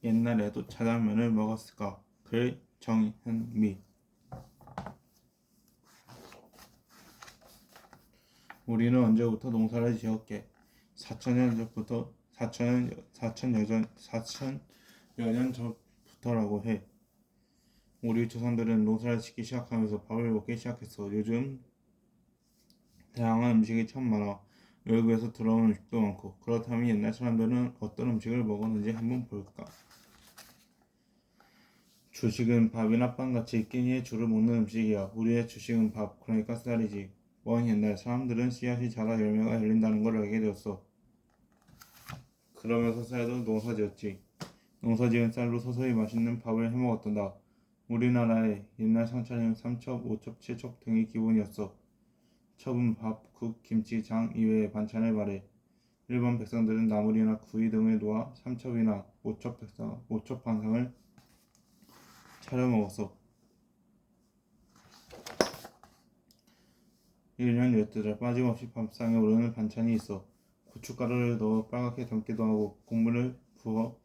옛날에도 짜장면을 먹었을까? 글 정현미. 우리는 언제부터 농사를 지었게? 4천여 년 전부터라고 해. 우리 조상들은 농사를 짓기 시작하면서 밥을 먹기 시작했어. 요즘 다양한 음식이 참 많아. 외국에서 들어온 음식도 많고. 그렇다면 옛날 사람들은 어떤 음식을 먹었는지 한번 볼까? 주식은 밥이나 빵같이 끼니에 주로 먹는 음식이야. 우리의 주식은 밥, 그러니까 쌀이지. 먼 옛날 사람들은 씨앗이 자라 열매가 열린다는 걸 알게 되었어. 그러면서 쌀도 농사지었지. 농사지은 쌀로 서서히 맛있는 밥을 해먹었단다. 우리나라의 옛날 상차림은 삼첩, 오첩, 칠첩 등이 기본이었어. 첩은 밥, 국, 김치, 장 이외의 반찬을 말해. 일반 백성들은 나물이나 구이 등을 놓아 삼첩이나 오첩 반상을 차려 먹었어. 1년 12달 빠짐없이 밥상에 오르는 반찬이 있어. 고춧가루를 넣어 빨갛게 담기도 하고 국물을 부어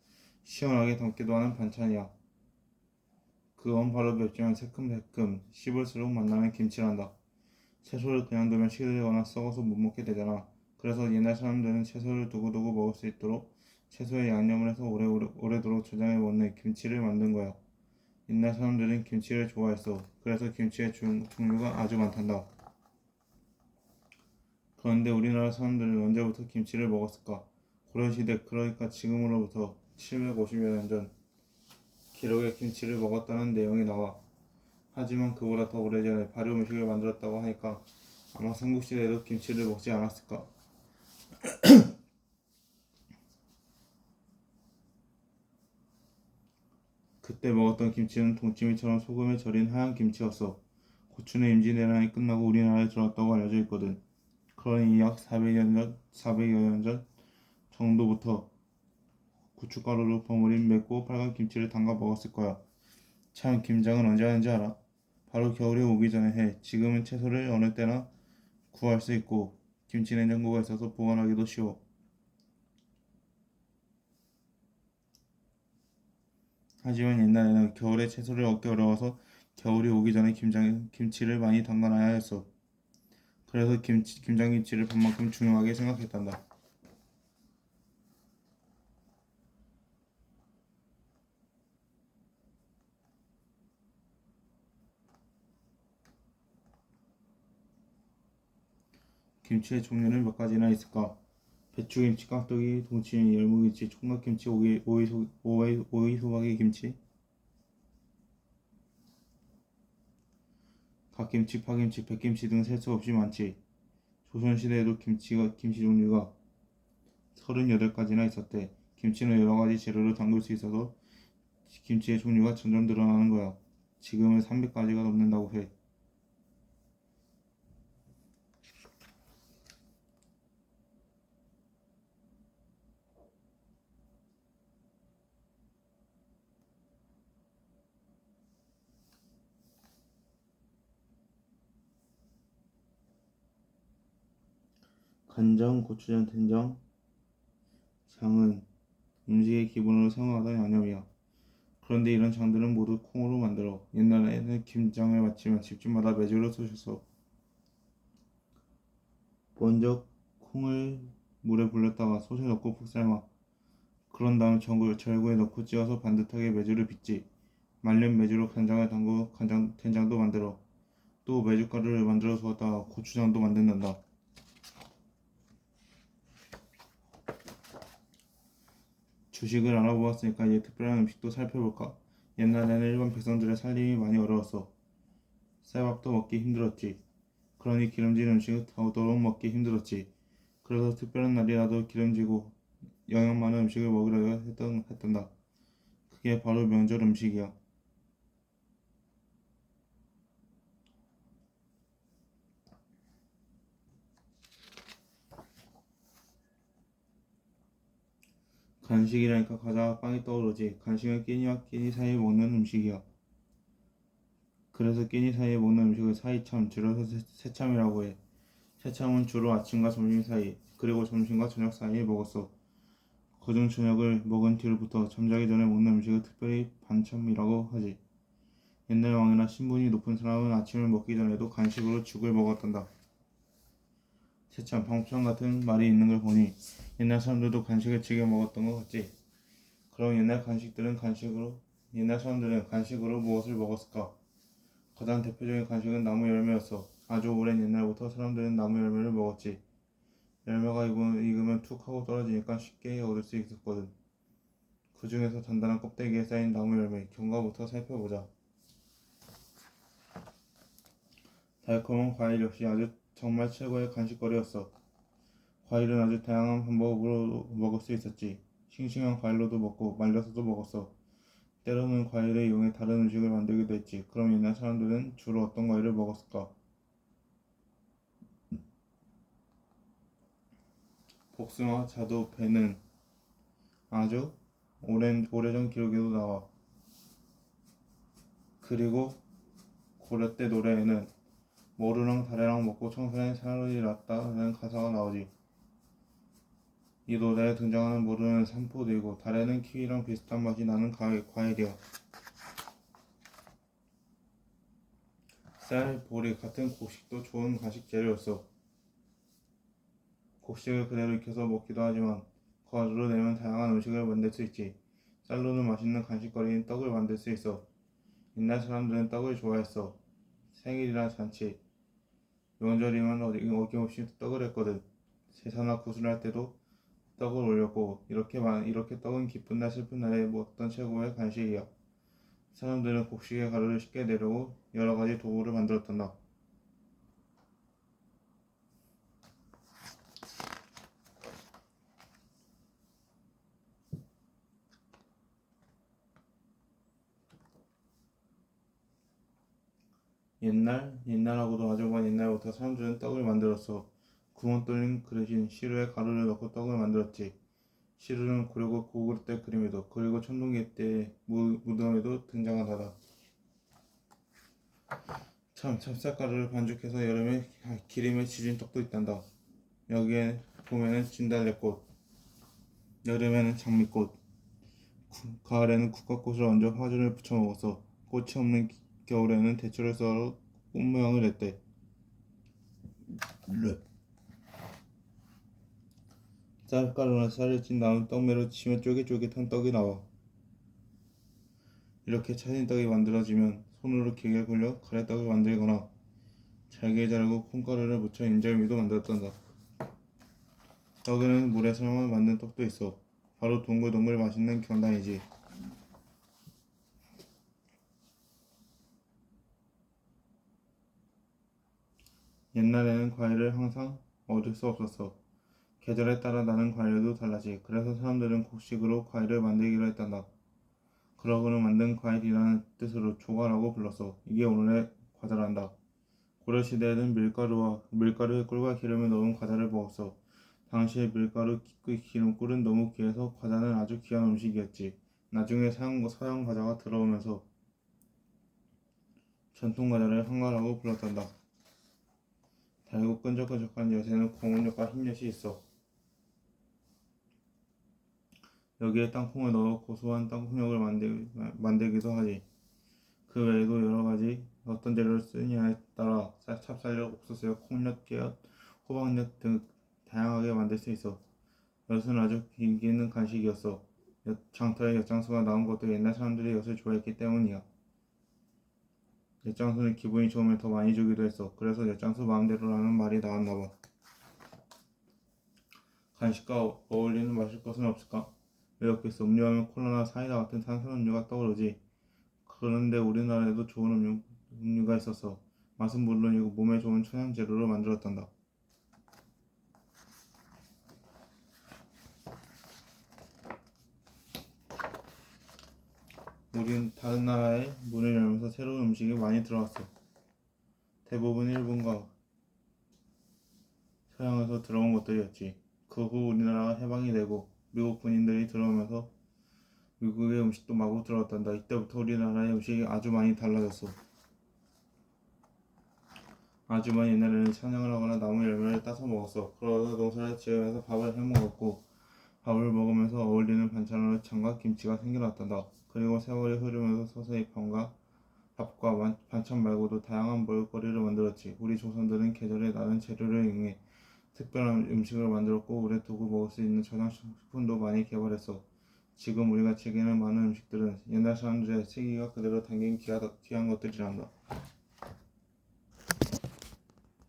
시원하게 담기도 하는 반찬이야. 그건 바로 맵지만 새콤달콤 씹을수록 맛나는 김치란다. 채소를 그냥 두면 시들거나 썩어서 못 먹게 되잖아. 그래서 옛날 사람들은 채소를 두고두고 먹을 수 있도록 채소에 양념을 해서 오래도록 저장해 먹는 김치를 만든 거야. 옛날 사람들은 김치를 좋아했어. 그래서 김치의 종류가 아주 많단다. 그런데 우리나라 사람들은 언제부터 김치를 먹었을까? 고려시대, 그러니까 지금으로부터 750여 년 전 기록에 김치를 먹었다는 내용이 나와. 하지만 그보다 더 오래전에 발효 음식을 만들었다고 하니까 아마 삼국시대에도 김치를 먹지 않았을까? 그때 먹었던 김치는 동치미처럼 소금에 절인 하얀 김치였어. 고추는 임진왜란이 끝나고 우리나라에 들어왔다고 알려져 있거든. 그러니 약 400여 년 전 정도부터 고춧가루로 버무린 맵고 빨간 김치를 담가 먹었을 거야. 참, 김장은 언제 하는지 알아? 바로 겨울이 오기 전에 해. 지금은 채소를 어느 때나 구할 수 있고 김치 냉장고가 있어서 보관하기도 쉬워. 하지만 옛날에는 겨울에 채소를 얻기 어려워서 겨울이 오기 전에 김치를 많이 담가놔야 했어. 그래서 김장김치를 밥만큼 중요하게 생각했단다. 김치의 종류는 몇 가지나 있을까? 배추김치, 깍두기, 동치미, 열무김치, 총각김치, 오이 소박이 갓김치, 파김치, 백김치 등 셀 수 없이 많지. 조선시대에도 김치 종류가 38가지나 있었대. 김치는 여러가지 재료를 담글 수 있어서 김치의 종류가 점점 늘어나는 거야. 지금은 300가지가 넘는다고 해. 간장, 고추장, 된장, 장은 음식의 기본으로 사용하던 양념이야. 그런데 이런 장들은 모두 콩으로 만들어. 옛날에는 김장을 마치면 집집마다 메주를 쏘셨어. 먼저 콩을 물에 불렸다가 솥에 넣고 푹 삶아. 그런 다음 절구에 넣고 찧어서 반듯하게 메주를 빚지. 말린 메주로 간장을 담고 된장도 만들어. 또 메주가루를 만들어 두었다가 고추장도 만든단다. 주식을 알아보았으니까 이제 특별한 음식도 살펴볼까? 옛날에는 일반 백성들의 살림이 많이 어려웠어. 쌀밥도 먹기 힘들었지. 그러니 기름진 음식은 더더욱 먹기 힘들었지. 그래서 특별한 날이라도 기름지고 영양 많은 음식을 먹으려 했단다. 그게 바로 명절 음식이야. 간식이라니까 과자와 빵이 떠오르지. 간식은 끼니와 끼니 사이에 먹는 음식이야. 그래서 끼니 사이에 먹는 음식을 사이참, 줄여서 새참이라고 해. 새참은 주로 아침과 점심 사이, 그리고 점심과 저녁 사이에 먹었어. 그중 저녁을 먹은 뒤로부터 잠자기 전에 먹는 음식을 특별히 반참이라고 하지. 옛날 왕이나 신분이 높은 사람은 아침을 먹기 전에도 간식으로 죽을 먹었단다. 새참 방천 같은 말이 있는 걸 보니 옛날 사람들도 간식을 즐겨 먹었던 것 같지. 그럼 옛날 사람들은 간식으로 무엇을 먹었을까? 가장 대표적인 간식은 나무 열매였어. 아주 오랜 옛날부터 사람들은 나무 열매를 먹었지. 열매가 익으면 툭 하고 떨어지니까 쉽게 얻을 수 있었거든. 그 중에서 단단한 껍데기에 쌓인 나무 열매 경과부터 살펴보자. 달콤한 과일 역시 아주 정말 최고의 간식거리였어. 과일은 아주 다양한 방법으로 먹을 수 있었지. 싱싱한 과일로도 먹고 말려서도 먹었어. 때로는 과일을 이용해 다른 음식을 만들기도 했지. 그럼 옛날 사람들은 주로 어떤 과일을 먹었을까? 복숭아, 자두, 배는 아주 오래전 기록에도 나와. 그리고 고려 때 노래에는 모루랑 다래랑 먹고 청산에 살이 났다는 가사가 나오지. 이 노래에 등장하는 모루는 산포도이고 다래는 키위랑 비슷한 맛이 나는 과일이야. 쌀, 보리 같은 곡식도 좋은 간식 재료였어. 곡식을 그대로 익혀서 먹기도 하지만 가루로 내면 다양한 음식을 만들 수 있지. 쌀로는 맛있는 간식거리인 떡을 만들 수 있어. 옛날 사람들은 떡을 좋아했어. 생일이나 잔치, 명절이면 어김없이 떡을 했거든. 제사나 구슬할 때도 떡을 올렸고 이렇게 떡은 기쁜 날 슬픈 날에 먹던 최고의 간식이야. 사람들은 곡식의 가루를 쉽게 내려고 여러 가지 도구를 만들었단다. 옛날하고도 아주 먼 옛날부터 사람들은 떡을 만들었어. 구멍 뚫린 그릇인 시루에 가루를 넣고 떡을 만들었지. 시루는 그리고 고구려 때 그림에도 그리고 천동기 때 무덤에도 등장하다. 참 찹쌀가루를 반죽해서 여름에 기름에 지진 떡도 있단다. 여기에 봄에는 진달래꽃, 여름에는 장미꽃, 가을에는 국화꽃을 얹어 화준을 부쳐 먹었어. 꽃이 없는 겨울에는 대추를 썰어 꽃 모양을 냈대. 쌀가루나 쌀을 찐 다음 떡매로 치면 쫄깃쫄깃한 떡이 나와. 이렇게 차진 떡이 만들어지면 손으로 길게 굴려 가래떡을 만들거나 잘게 자르고 콩가루를 묻혀 인절미도 만들었단다. 떡에는 물에 삶아 만든 떡도 있어. 바로 동글동글 맛있는 견단이지. 옛날에는 과일을 항상 얻을 수 없었어. 계절에 따라 나는 과일도 달라지. 그래서 사람들은 곡식으로 과일을 만들기로 했단다. 그러고는 만든 과일이라는 뜻으로 조과라고 불렀어. 이게 오늘의 과자란다. 고려시대에는 밀가루에 꿀과 기름을 넣은 과자를 먹었어. 당시에 밀가루, 기름꿀은 너무 귀해서 과자는 아주 귀한 음식이었지. 나중에 서양 과자가 들어오면서 전통 과자를 한과라고 불렀단다. 달고 끈적끈적한 엿에는 검은 엿과 흰 엿이 있어. 여기에 땅콩을 넣어 고소한 땅콩육을 만들기도 하지. 그 외에도 여러 가지 어떤 재료를 쓰느냐에 따라 찹쌀엿, 옥수수엿, 콩엿, 깨엿, 호박엿 등 다양하게 만들 수 있어. 엿은 아주 인기 있는 간식이었어. 장터에 엿장수가 나온 것도 옛날 사람들이 엿을 좋아했기 때문이야. 엿장수는 기분이 좋으면 더 많이 주기도 했어. 그래서 엿장수 마음대로라는 말이 나왔나봐. 간식과 어울리는 마실 것은 없을까? 왜 없겠어? 음료하면 콜라나 사이다 같은 탄산음료가 떠오르지. 그런데 우리나라에도 좋은 음료가 있었어. 맛은 물론이고 몸에 좋은 천연재료로 만들었단다. 우린 다른 나라에 문을 열면서 새로운 음식이 많이 들어왔어. 대부분 일본과 서양에서 들어온 것들이었지. 그 후 우리나라가 해방이 되고 미국 군인들이 들어오면서 미국의 음식도 마구 들어왔단다. 이때부터 우리나라의 음식이 아주 많이 달라졌어. 아주만 옛날에는 찬양을 하거나 나무 열매를 따서 먹었어. 그러다 농사를 지으면서 밥을 해 먹었고 밥을 먹으면서 어울리는 반찬으로 장과 김치가 생겨났단다. 그리고 세월이 흐르면서 서서히 밥과 반찬 말고도 다양한 먹을거리를 만들었지. 우리 조상들은 계절에 나는 재료를 이용해 특별한 음식을 만들었고 오래 두고 먹을 수 있는 저장식품도 많이 개발했어. 지금 우리가 즐기는 많은 음식들은 옛날 사람들의 세기가 그대로 담긴 귀한 것들이란다.